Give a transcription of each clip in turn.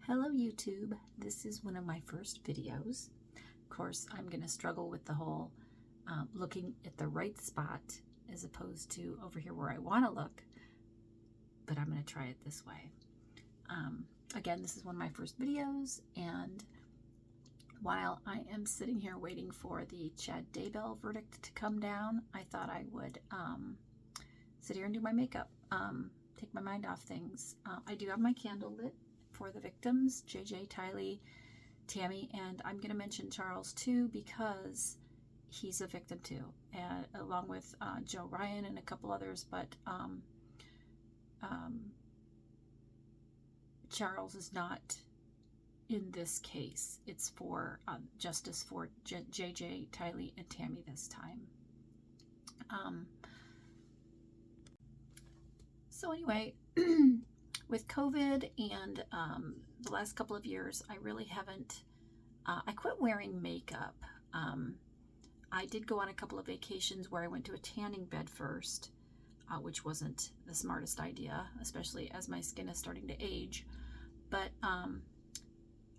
Hello YouTube, this is one of my first videos. Of course, I'm going to struggle with the whole looking at the right spot as opposed to over here where I want to look, but I'm going to try it this way. Again, this is one of my first videos, and while I am sitting here waiting for the Chad Daybell verdict to come down, I thought I would sit here and do my makeup, take my mind off things. I do have my candle lit for the victims, JJ, Tylee, Tammy, and I'm going to mention Charles too because he's a victim too, and along with Joe Ryan and a couple others, but Charles is not in this case. It's for justice for JJ, Tylee, and Tammy this time. So anyway, with COVID and the last couple of years, I really haven't, I quit wearing makeup. I did go on a couple of vacations where I went to a tanning bed first, which wasn't the smartest idea, especially as my skin is starting to age. But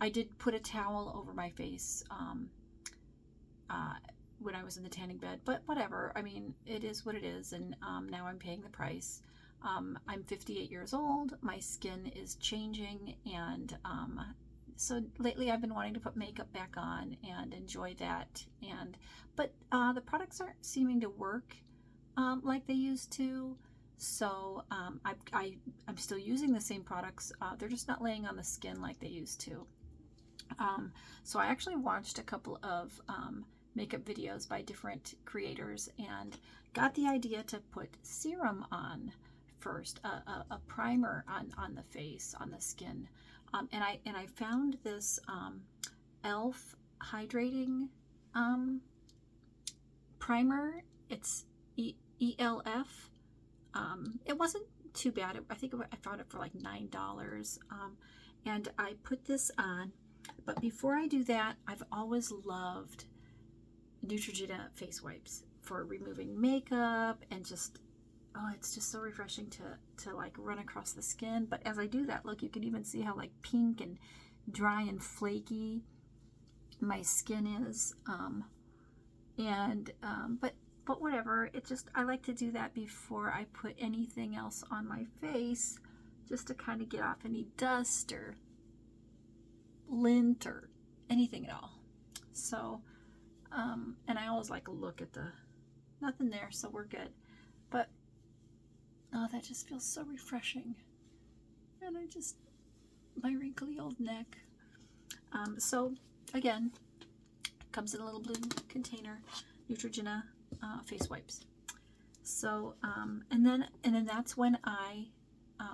I did put a towel over my face when I was in the tanning bed, but whatever. I mean, it is what it is, and now I'm paying the price. I'm 58 years old, my skin is changing, and so lately I've been wanting to put makeup back on and enjoy that, but the products aren't seeming to work like they used to, so I'm still using the same products, they're just not laying on the skin like they used to. So I actually watched a couple of makeup videos by different creators and got the idea to put serum on first, a primer on the face, on the skin, and I found this e.l.f. hydrating primer. It's ELF. It wasn't too bad. I think I found it for like $9, and I put this on. But before I do that, I've always loved Neutrogena face wipes for removing makeup and just, oh, it's just so refreshing to like run across the skin. But as I do that, look, you can even see how like pink and dry and flaky my skin is. But whatever, it just, I like to do that before I put anything else on my face, just to kind of get off any dust or lint or anything at all. So, and I always like look at the, nothing there, so we're good. But oh, that just feels so refreshing. And my wrinkly old neck. So again, comes in a little blue container, Neutrogena face wipes. So, and then that's when I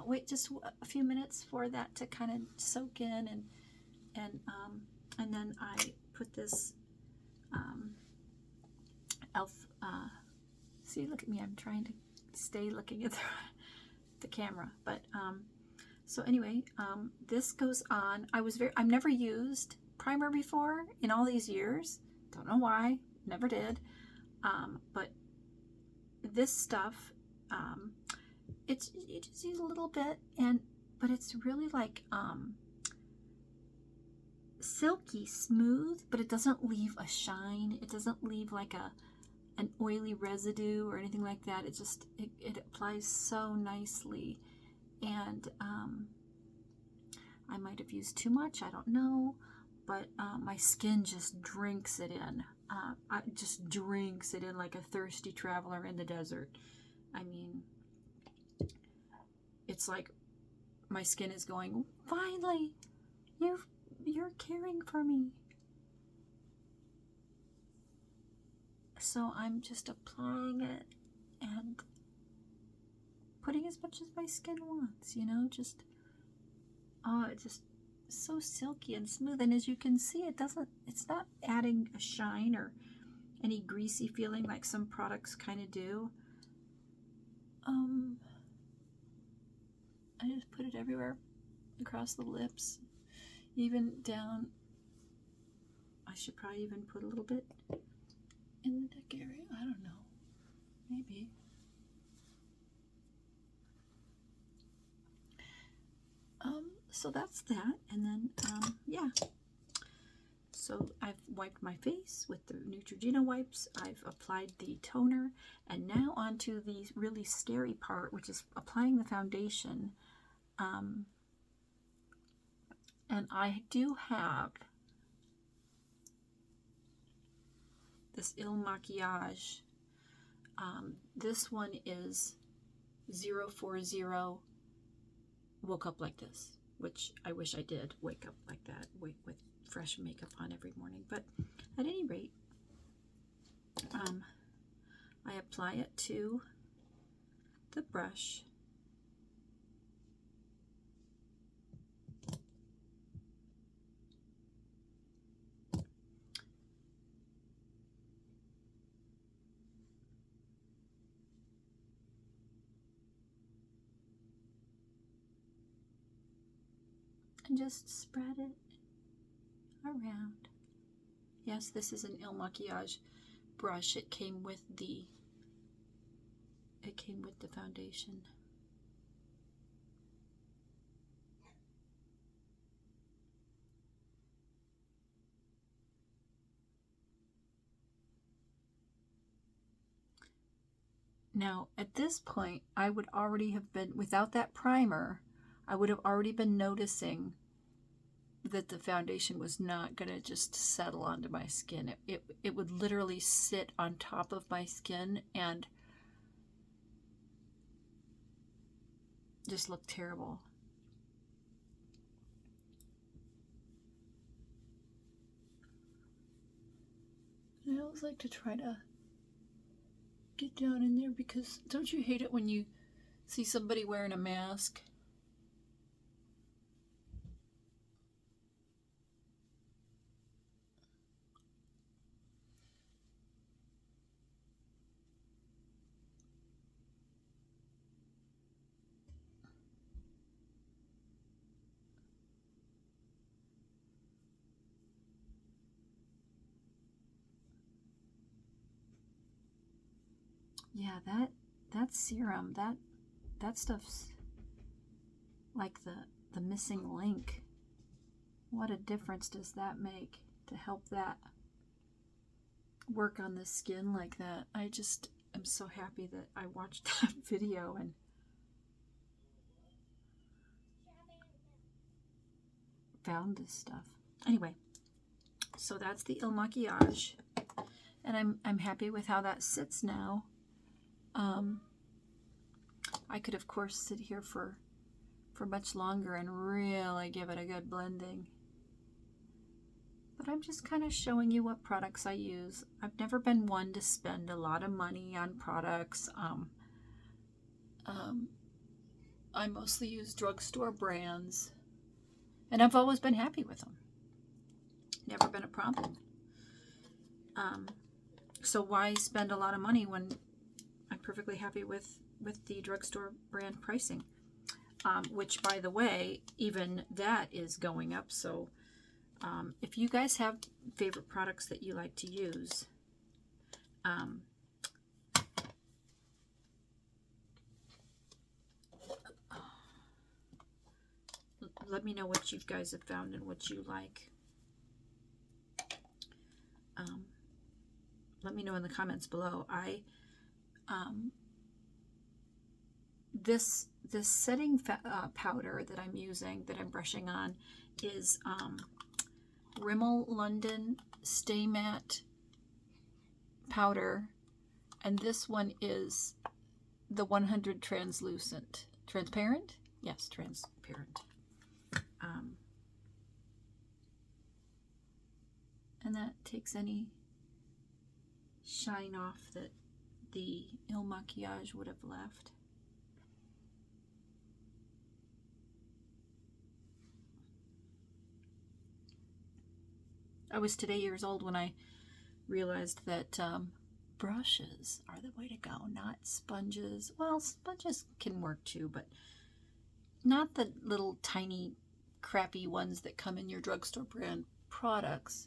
wait just a few minutes for that to kind of soak in, and then I put this e.l.f. See, look at me, I'm trying to stay looking at the camera, but so anyway, this goes on. I've never used primer before in all these years, don't know why, never did, but this stuff, you just use a little bit, but it's really like silky smooth, but it doesn't leave a shine, it doesn't leave like an oily residue or anything like that. It just it applies so nicely, and I might have used too much, I don't know, but my skin just drinks it in. It just drinks it in like a thirsty traveler in the desert. I mean, it's like my skin is going, finally, you're caring for me. So I'm just applying it and putting as much as my skin wants, you know, just, oh, it's just so silky and smooth. And as you can see, it's not adding a shine or any greasy feeling like some products kind of do. I just put it everywhere, across the lips, even down. I should probably even put a little bit in the neck area. I don't know. Maybe. so that's that. And then, yeah. So I've wiped my face with the Neutrogena wipes. I've applied the toner. And now on to the really scary part, which is applying the foundation. And I do have this Il Maquillage. This one is 040 Woke Up Like This, which I wish I did wake up like that, with fresh makeup on every morning. But at any rate, I apply it to the brush. And just spread it around. Yes, this is an Il Maquillage brush. It came with the foundation. Now, at this point, I would already have been, without that primer, I would have already been noticing that the foundation was not going to just settle onto my skin. It would literally sit on top of my skin and just look terrible. And I always like to try to get down in there, because don't you hate it when you see somebody wearing a mask? Yeah, that serum, that stuff's like the missing link. What a difference does that make to help that work on the skin like that. I just am so happy that I watched that video and found this stuff. Anyway, so that's the Il Maquillage, and I'm happy with how that sits now. I could of course sit here for much longer and really give it a good blending, but I'm just kind of showing you what products I use. I've never been one to spend a lot of money on products. I mostly use drugstore brands, and I've always been happy with them. Never been a problem. So why spend a lot of money when I'm perfectly happy with the drugstore brand pricing? Which, by the way, even that is going up. So if you guys have favorite products that you like to use, let me know what you guys have found and what you like. Let me know in the comments below. This setting powder that I'm using, that I'm brushing on, is Rimmel London Stay Matte powder, and this one is the 100 transparent. Yes, transparent. And that takes any shine off that the Il Maquillage would have left. I was today years old when I realized that brushes are the way to go, not sponges. Well, sponges can work too, but not the little tiny crappy ones that come in your drugstore brand products.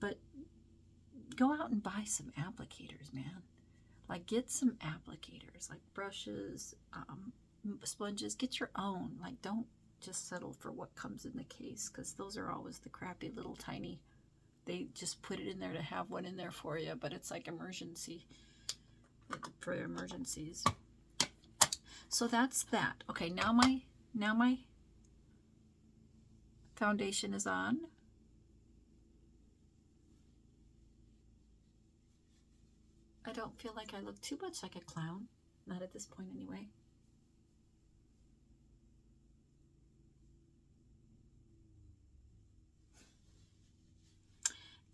But go out and buy some applicators, man. Like, get some applicators, like brushes, sponges. Get your own. Like, don't just settle for what comes in the case, because those are always the crappy little tiny. They just put it in there to have one in there for you, but it's like emergency, for emergencies. So that's that. Okay, now my foundation is on. I don't feel like I look too much like a clown. Not at this point anyway.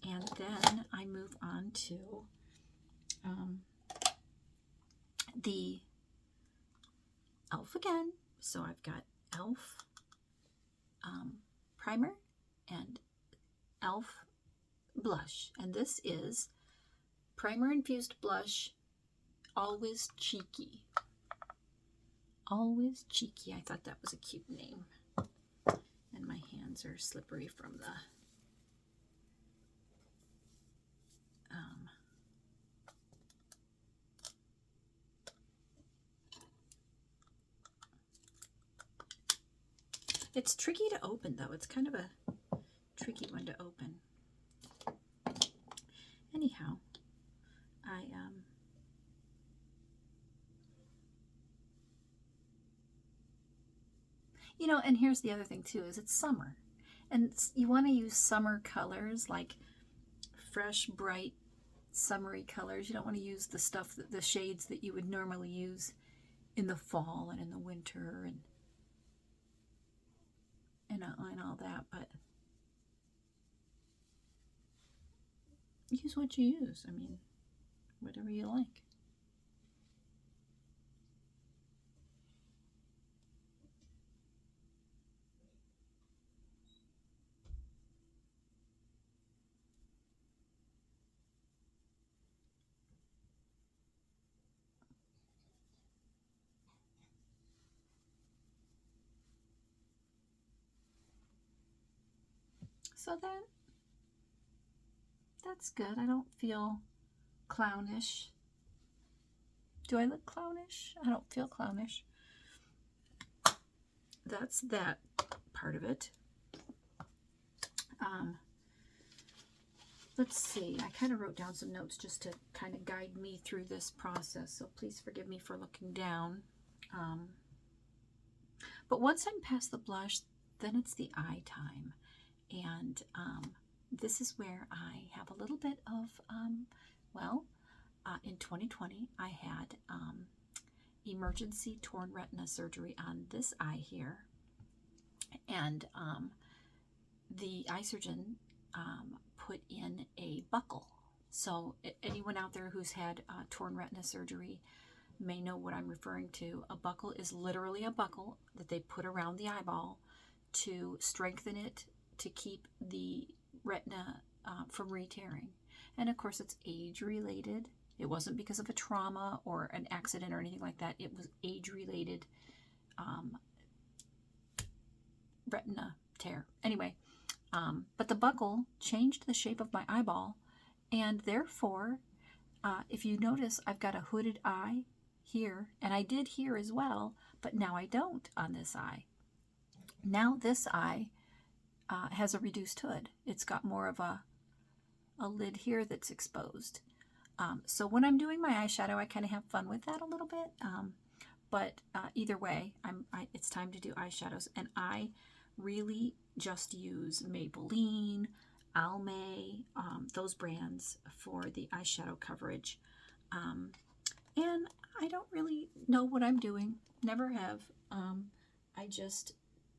And then I move on to the e.l.f. again. So I've got e.l.f. Primer and e.l.f. blush. And this is Primer Infused Blush, Always Cheeky. Always Cheeky. I thought that was a cute name. And my hands are slippery from the it's tricky to open, though. It's kind of a tricky one to open. Anyhow, you know, and here's the other thing too, is it's summer. And you want to use summer colors, like fresh, bright, summery colors. You don't want to use the stuff, the shades that you would normally use in the fall and in the winter and all that. But use what you use. I mean, whatever you like. So that's good. I don't feel clownish. Do I look clownish? I don't feel clownish. That's that part of it. Let's see. I kind of wrote down some notes just to kind of guide me through this process. So please forgive me for looking down. But once I'm past the blush, then it's the eye time. And this is where I have a little bit of, in 2020, I had emergency torn retina surgery on this eye here. And the eye surgeon put in a buckle. So anyone out there who's had torn retina surgery may know what I'm referring to. A buckle is literally a buckle that they put around the eyeball to strengthen it, to keep the retina from re-tearing. And of course, it's age-related. It wasn't because of a trauma or an accident or anything like that. It was age-related retina tear. Anyway, but the buckle changed the shape of my eyeball, and therefore, if you notice, I've got a hooded eye here, and I did here as well, but now I don't on this eye. Now this eye has a reduced hood. It's got more of a lid here that's exposed. So when I'm doing my eyeshadow, I kind of have fun with that a little bit. But either way, it's time to do eyeshadows, and I really just use Maybelline, Almay, those brands for the eyeshadow coverage. And I don't really know what I'm doing. Never have. I just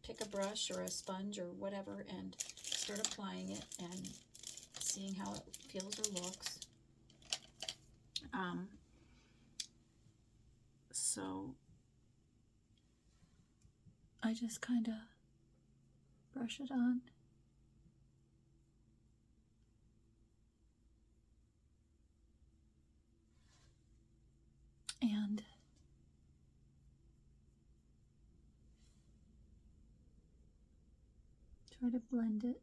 pick a brush or a sponge or whatever and start applying it and seeing how it feels or looks. So I just kind of brush it on. And try to blend it.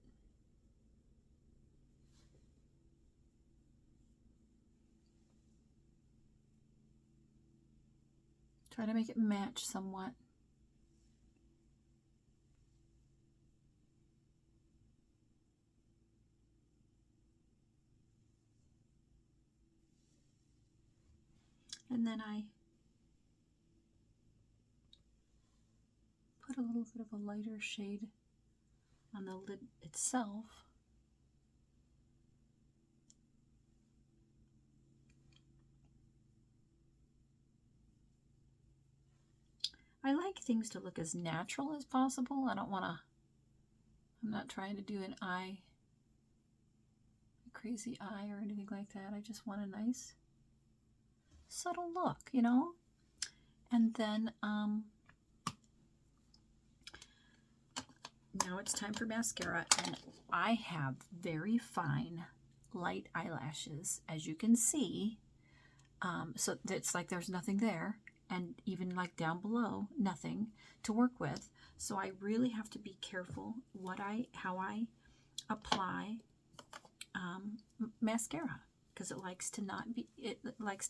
Try to make it match somewhat. And then I put a little bit of a lighter shade on the lid itself. I like things to look as natural as possible. I'm not trying to do a crazy eye or anything like that. I just want a nice, subtle look, you know? And then, now it's time for mascara, and I have very fine, light eyelashes, as you can see. So it's like there's nothing there, and even like down below, nothing to work with. So I really have to be careful how I apply mascara, because it likes to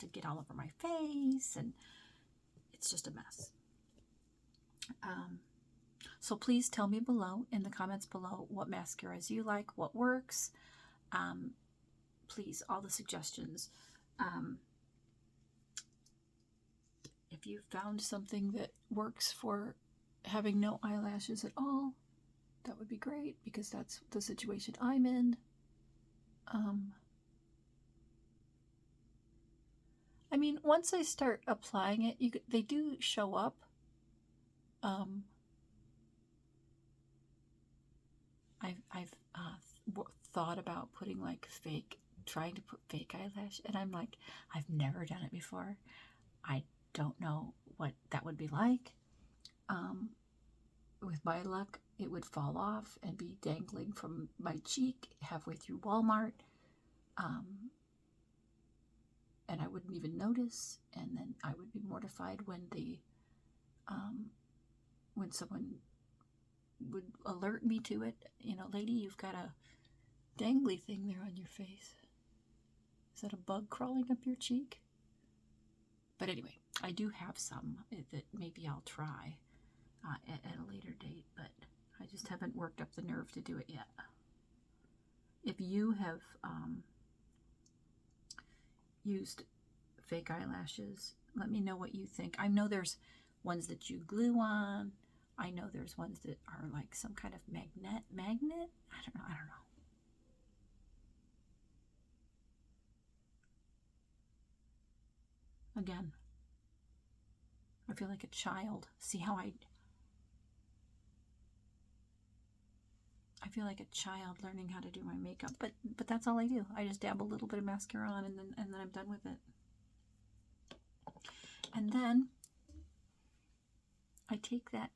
get all over my face, and it's just a mess. So please tell me below, in the comments below, what mascaras you like, what works. Please, all the suggestions. If you found something that works for having no eyelashes at all, that would be great, because that's the situation I'm in. I mean, once I start applying it, they do show up. I've thought about putting like trying to put fake eyelash, and I'm like, I've never done it before. I don't know what that would be like. With my luck, it would fall off and be dangling from my cheek halfway through Walmart. And I wouldn't even notice, and then I would be mortified when when someone would alert me to it. You know, lady, you've got a dangly thing there on your face. Is that a bug crawling up your cheek? But anyway, I do have some that maybe I'll try at a later date, but I just haven't worked up the nerve to do it yet. If you have used fake eyelashes, let me know what you think. I know there's ones that you glue on. I know there's ones that are like some kind of magnet. I don't know. Again, I feel like a child. See how I feel like a child learning how to do my makeup, but that's all I do. I just dab a little bit of mascara on, and then I'm done with it. And then I take that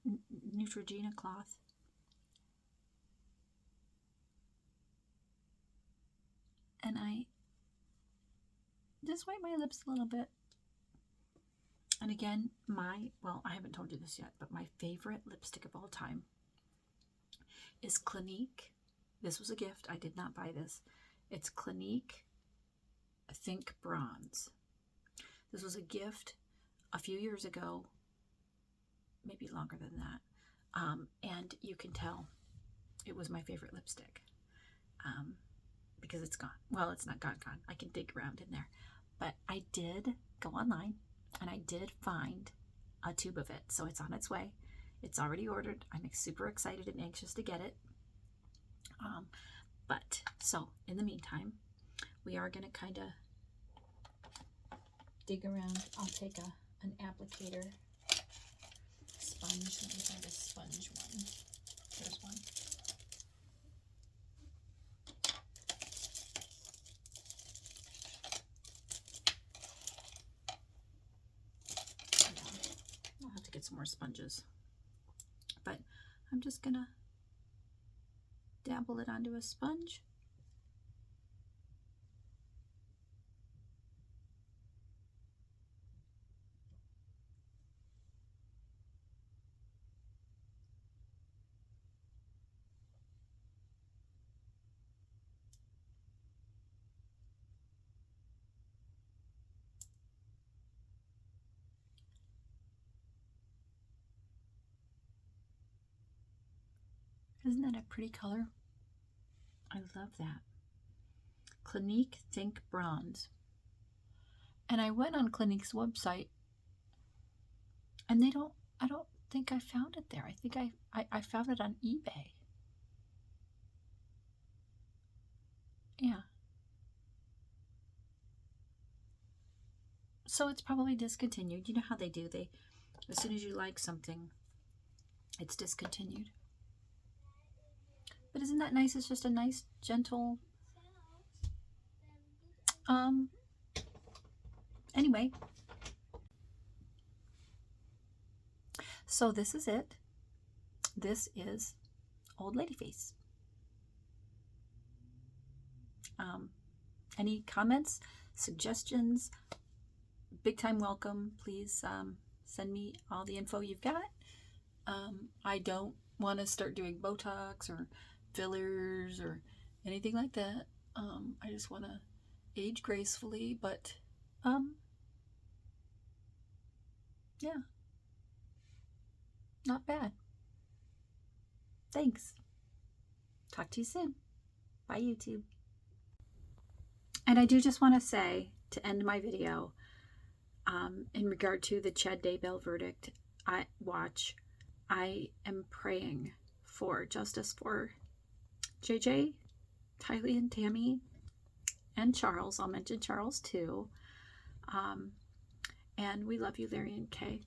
Neutrogena cloth and I just wipe my lips a little bit. And again, I haven't told you this yet, but my favorite lipstick of all time is Clinique. This was a gift. I did not buy this. It's Clinique Think Bronze. This was a gift a few years ago, maybe longer than that. And you can tell it was my favorite lipstick because it's gone. Well, it's not gone. I can dig around in there. But I did go online, and I did find a tube of it. So it's on its way. It's already ordered. I'm super excited and anxious to get it. So in the meantime, we are going to kind of dig around. I'll take an applicator sponge. Let me find a sponge one. There's one. I'll have to get some more sponges. But I'm just going to dabble it onto a sponge. Isn't that a pretty color? I love that. Clinique Think Bronze. And I went on Clinique's website, and I don't think I found it there. I think I found it on eBay. Yeah. So it's probably discontinued. You know how they do. As soon as you like something, it's discontinued. But isn't that nice? It's just a nice, gentle, anyway. So this is it. This is Old Lady Face. Any comments, suggestions, big time welcome. Please send me all the info you've got. I don't want to start doing Botox or fillers or anything like that. I just want to age gracefully, but yeah, not bad. Thanks. Talk to you soon. Bye, YouTube. And I do just want to say, to end my video, in regard to the Chad Daybell verdict, I am praying for justice for JJ, Tylee, and Tammy, and Charles. I'll mention Charles too. And we love you, Larry and Kay.